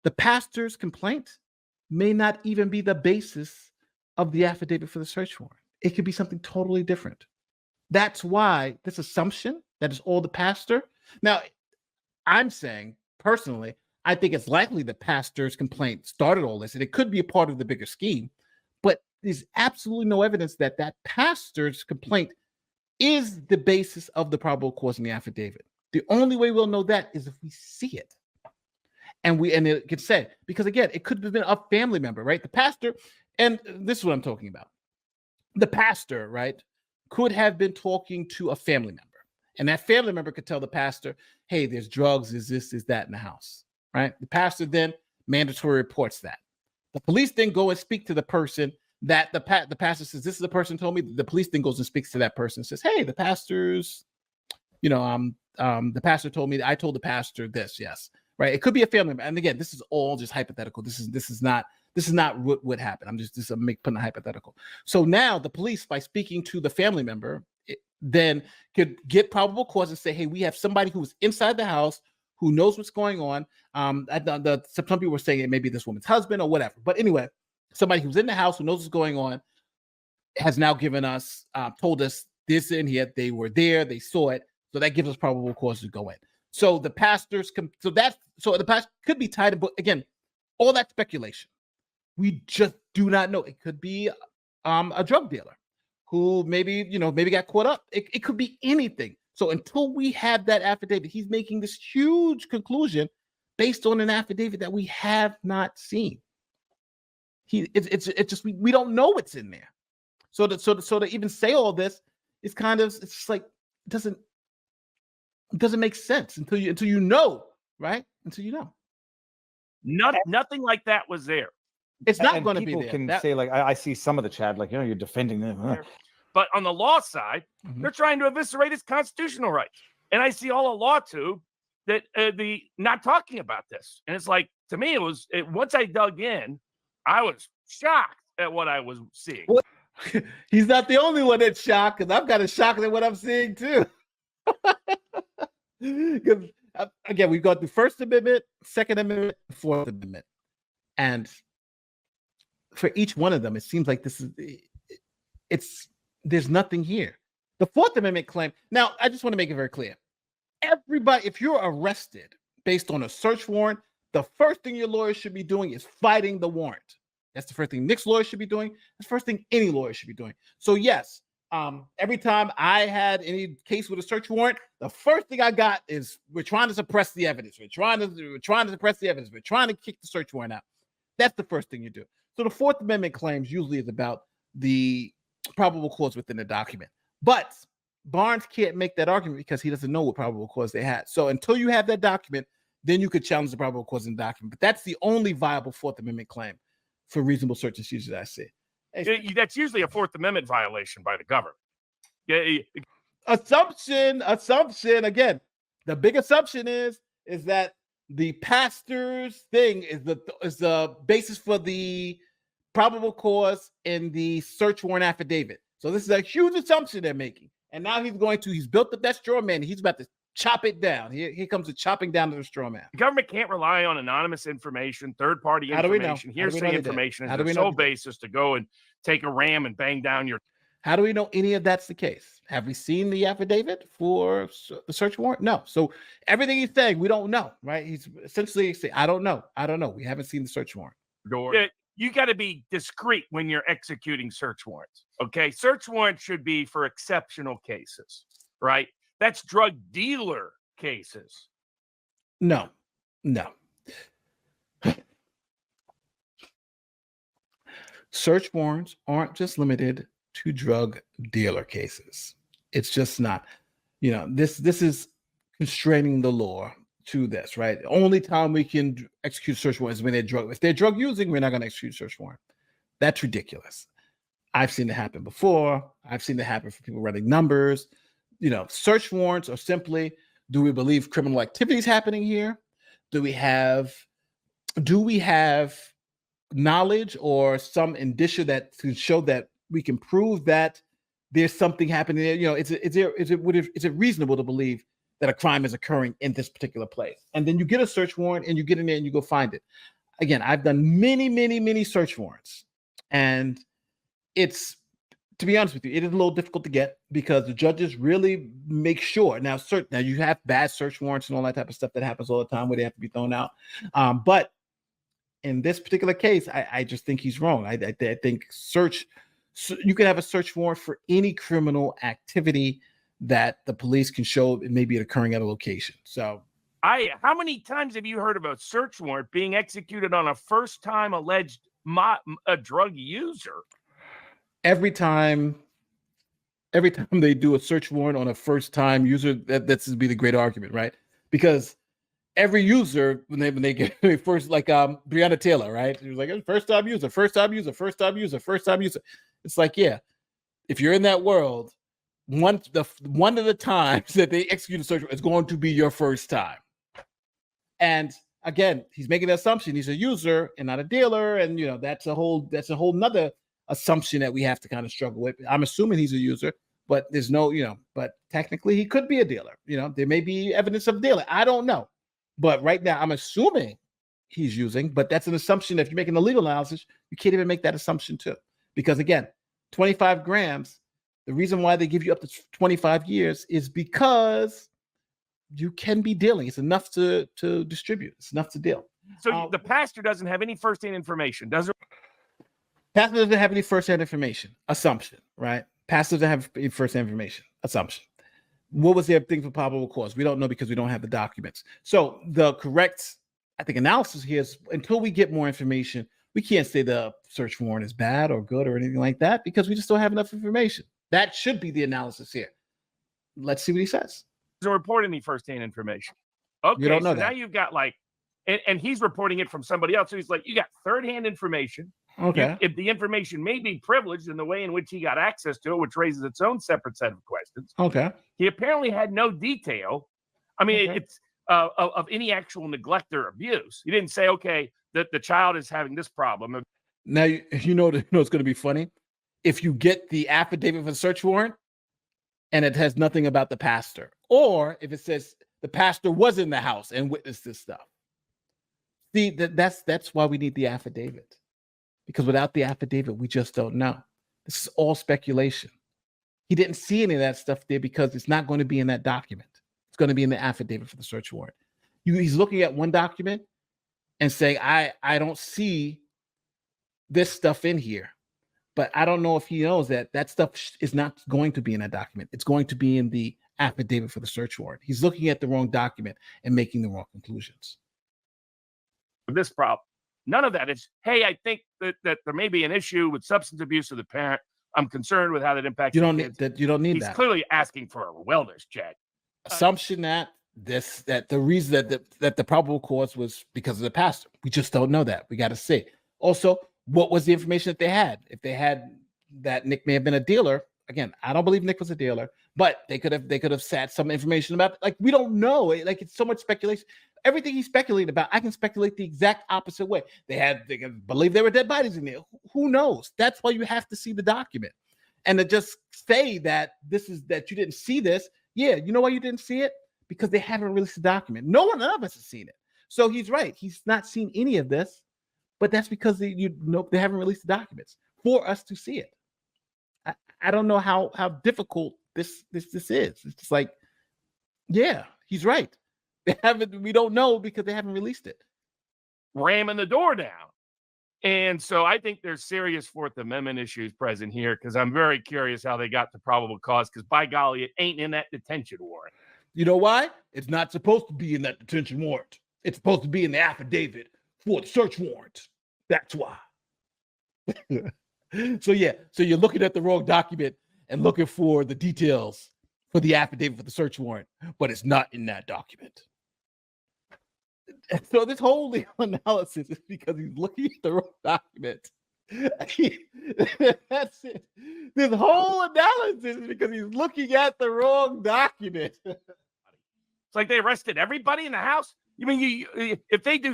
The pastor's complaint may not even be the basis of the affidavit for the search warrant. It could be something totally different. That's why this assumption that it's all the pastor. Now, I'm saying personally, I think it's likely the pastor's complaint started all this, and it could be a part of the bigger scheme, but there's absolutely no evidence that that pastor's complaint is the basis of the probable cause in the affidavit. The only way we'll know that is if we see it. And it gets said, because again, it could have been a family member, right? The pastor, and this is what I'm talking about. The pastor, right, could have been talking to a family member. And that family member could tell the pastor, hey, there's drugs, is this, is that in the house, right? The pastor then mandatory reports that. The police then go and speak to the person that the pastor says, this is the person told me. The police then goes and speaks to that person and says, hey, the pastor's, the pastor told me, I told the pastor this, yes, right? It could be a family member. And again, this is all just hypothetical. This is not what would happen. I'm just putting a hypothetical. So now the police, by speaking to the family member, then could get probable cause and say, hey, we have somebody who's inside the house who knows what's going on. Some people were saying it may be this woman's husband or whatever. But anyway, somebody who's in the house who knows what's going on has now given us, told us this and yet they were there, they saw it. So that gives us probable cause to go in. So the pastors, so the pastor could be tied in, but again, all that speculation. We just do not know. It could be a drug dealer who maybe got caught up. It could be anything. So until we have that affidavit, he's making this huge conclusion based on an affidavit that we have not seen. It's just we don't know what's in there. So to even say all this is kind of, it's just like it doesn't make sense until you know, right? Until you know. Nothing like that was there. It's not going to be there. People can say, like, I see some of the chat, like, you're defending them. But on the law side, they're trying to eviscerate his constitutional rights. And I see all a law tube that the not talking about this. And it's like, to me, once I dug in, I was shocked at what I was seeing. Well, he's not the only one that's shocked, because I've got a shock at what I'm seeing too. Because again, we've got the First Amendment, Second Amendment, Fourth Amendment, and for each one of them, it seems like there's nothing here. The Fourth Amendment claim. Now, I just want to make it very clear. Everybody, if you're arrested based on a search warrant, the first thing your lawyer should be doing is fighting the warrant. That's the first thing Nick's lawyer should be doing. That's the first thing any lawyer should be doing. So yes, every time I had any case with a search warrant, the first thing I got is we're trying to suppress the evidence. We're trying to suppress the evidence. We're trying to kick the search warrant out. That's the first thing you do. So the Fourth Amendment claims usually is about the probable cause within the document. But Barnes can't make that argument because he doesn't know what probable cause they had. So until you have that document, then you could challenge the probable cause in the document. But that's the only viable Fourth Amendment claim for reasonable search and seizure that I see. That's usually a Fourth Amendment violation by the government. Assumption. Again, the big assumption is that the pastor's thing is the basis for the probable cause in the search warrant affidavit. So this is a huge assumption they're making. And now he's built up that straw man. And he's about to chop it down. Here comes the chopping down of the straw man. The government can't rely on anonymous information, third-party information, hearsay information as the sole basis to go and take a ram and bang down your... How do we know any of that's the case? Have we seen the affidavit for the search warrant? No. So everything he's saying, we don't know, right? He's essentially saying, I don't know. We haven't seen the search warrant. You got to be discreet when you're executing search warrants, okay? Search warrants should be for exceptional cases, right? That's drug dealer cases. No. Search warrants aren't just limited to drug dealer cases. It's just not. This is constraining the law to this, right? The only time we can execute search warrants is when if they're drug using, we're not going to execute search warrant. That's ridiculous. I've seen it happen before. I've seen it happen for people running numbers. Search warrants are simply, do we believe criminal activity is happening here? Do we have knowledge or some indicia that to show that we can prove that there's something happening there? Is it reasonable to believe that a crime is occurring in this particular place. And then you get a search warrant and you get in there and you go find it. Again, I've done many search warrants, and it's, to be honest with you, it is a little difficult to get because the judges really make sure. Now you have bad search warrants and all that type of stuff that happens all the time where they have to be thrown out. But in this particular case, I just think he's wrong. I think you can have a search warrant for any criminal activity that the police can show it may be occurring at a location. So how many times have you heard of a search warrant being executed on a first-time alleged a drug user? Every time they do a search warrant on a first-time user, that's to be the great argument, right? Because every user, when they get first, like Breonna Taylor, right? He was like, first-time user. It's like, yeah, if you're in that world, one of the times that they execute a search warrant is going to be your first time. And again, he's making the assumption he's a user and not a dealer, and that's a whole nother assumption that we have to kind of struggle with. I'm assuming he's a user, but there's no, but technically he could be a dealer. There may be evidence of dealing. I don't know. But right now I'm assuming he's using, but that's an assumption. If you're making a legal analysis, you can't even make that assumption too. Because again, 25 grams, the reason why they give you up to 25 years is because you can be dealing. It's enough to distribute. It's enough to deal. So the pastor doesn't have any firsthand information, does it? Pastor doesn't have any firsthand information. Assumption, right? Pastor doesn't have any firsthand information. Assumption. What was their thing for probable cause? We don't know because we don't have the documents. So the correct, I think, analysis here is until we get more information, we can't say the search warrant is bad or good or anything like that because we just don't have enough information. That should be the analysis here. Let's see what he says. Doesn't report any firsthand information. Okay, you don't know so that. Now you've got and he's reporting it from somebody else. So he's like, you got third-hand information. Okay. If the information may be privileged in the way in which he got access to it, which raises its own separate set of questions. Okay. He apparently had no detail. I mean, it's of any actual neglect or abuse. He didn't say, okay, that the child is having this problem. Now, it's going to be funny. If you get the affidavit for the search warrant and it has nothing about the pastor, or if it says the pastor was in the house and witnessed this stuff. See, that's why we need the affidavit. Because without the affidavit, we just don't know. This is all speculation. He didn't see any of that stuff there because it's not going to be in that document. It's going to be in the affidavit for the search warrant. He's looking at one document and saying, I don't see this stuff in here. But I don't know if he knows that stuff is not going to be in that document. It's going to be in the affidavit for the search warrant. He's looking at the wrong document and making the wrong conclusions. This problem. None of that is, hey, I think that there may be an issue with substance abuse of the parent. I'm concerned with how that impacts you don't need that. You don't need He's that. Clearly asking for a wellness check. Assumption that the reason that the probable cause was because of the pastor. We just don't know that. We got to see. Also, what was the information that they had? If they had that Nick may have been a dealer, again, I don't believe Nick was a dealer, but they could have sat some information about, like, we don't know. Like, it's so much speculation. Everything he's speculating about, I can speculate the exact opposite way. They believe there were dead bodies in there. Who knows? That's why you have to see the document. And to just say that that you didn't see this, yeah, you know why you didn't see it? Because they haven't released the document. None of us has seen it. So he's right. He's not seen any of this, but that's because they haven't released the documents for us to see it. I don't know how difficult this is. It's just like, yeah, he's right. We don't know because they haven't released it. Ramming the door down. And so I think there's serious Fourth Amendment issues present here because I'm very curious how they got to probable cause because, by golly, it ain't in that detention warrant. You know why? It's not supposed to be in that detention warrant. It's supposed to be in the affidavit for the search warrant. That's why. So you're looking at the wrong document and looking for the details for the affidavit for the search warrant, but it's not in that document. So this whole legal analysis is because he's looking at the wrong document. That's it. This whole analysis is because he's looking at the wrong document. It's like they arrested everybody in the house. You mean if they do?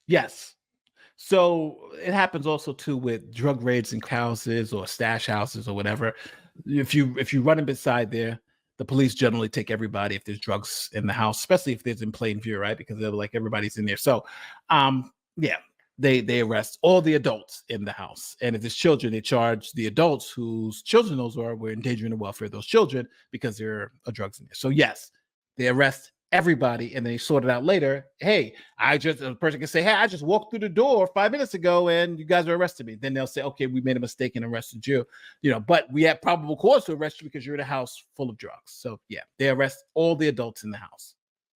Yes. So it happens also too with drug raids in houses or stash houses or whatever. If you run them beside there, the police generally take everybody if there's drugs in the house, especially if there's in plain view, right? Because they're like everybody's in there. So, yeah, they arrest all the adults in the house, and if there's children, they charge the adults whose children those are. We're endangering the welfare of those children because there are drugs in there. So yes, they arrest everybody, and they sort it out later. Hey, a person can say, hey, I just walked through the door 5 minutes ago and you guys are arresting me. Then they'll say, okay, we made a mistake and arrested you, but we have probable cause to arrest you because you're in a house full of drugs. So yeah, they arrest all the adults in the house.